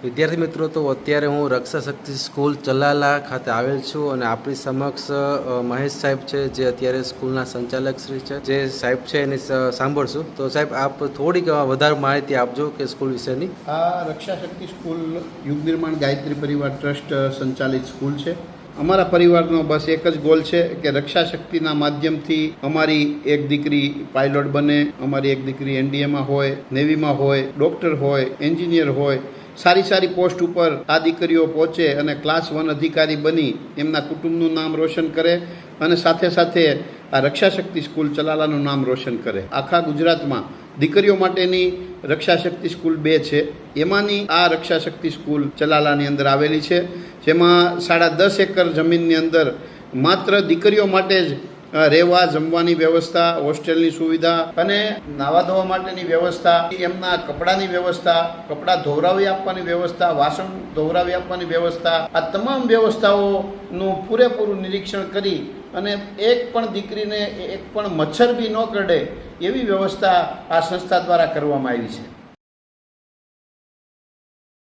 વિદ્યાર્થી મિત્રો, તો અત્યારે હું રક્ષા શક્તિ સ્કૂલ ચલાલા ખાતે આવેલ છું અને આપણી સમક્ષ મહેશ સાહેબ છે, જે અત્યારે સ્કૂલના સંચાલક શ્રી છે. જે સાહેબ છે એની સાંભળશું. તો સાહેબ, આપ થોડીક વધારે માહિતી આપજો કે સ્કૂલ વિશેની. આ રક્ષા શક્તિ સ્કૂલ યુગ નિર્માણ ગાયત્રી પરિવાર ટ્રસ્ટ સંચાલિત સ્કૂલ છે. અમારા પરિવારનો બસ એક જ ગોલ છે કે રક્ષા શક્તિના માધ્યમથી અમારી એક દીકરી પાયલોટ બને, અમારી એક દીકરી એનડીએમાં હોય, નેવીમાં હોય, ડૉક્ટર હોય, એન્જિનિયર હોય, સારી સારી પોસ્ટ ઉપર આ દીકરીઓ પહોંચે અને ક્લાસ 1 અધિકારી બની એમના કુટુંબનું નામ રોશન કરે અને સાથે સાથે આ રક્ષા શક્તિ સ્કૂલ ચલાલાનું નામ રોશન કરે. આખા ગુજરાતમાં દીકરીઓ માટેની રક્ષા શક્તિ સ્કૂલ 2 છે. એમાંની આ રક્ષા શક્તિ સ્કૂલ ચલાલાની અંદર આવેલી છે, જેમાં 10.5 એકર જમીનની અંદર માત્ર દીકરીઓ માટે જ રહેવા જમવાની વ્યવસ્થા, હોસ્ટેલની સુવિધા અને નાવા ધોવા માટેની વ્યવસ્થા, એમના કપડાની વ્યવસ્થા, કપડાં ધોવરાવી આપવાની વ્યવસ્થા, વાસણ ધોવરાવી આપવાની વ્યવસ્થા, આ તમામ વ્યવસ્થાઓનું પૂરેપૂરું નિરીક્ષણ કરી અને એક પણ દીકરીને એક પણ મચ્છર બી ન કરડે એવી વ્યવસ્થા આ સંસ્થા દ્વારા કરવામાં આવી છે.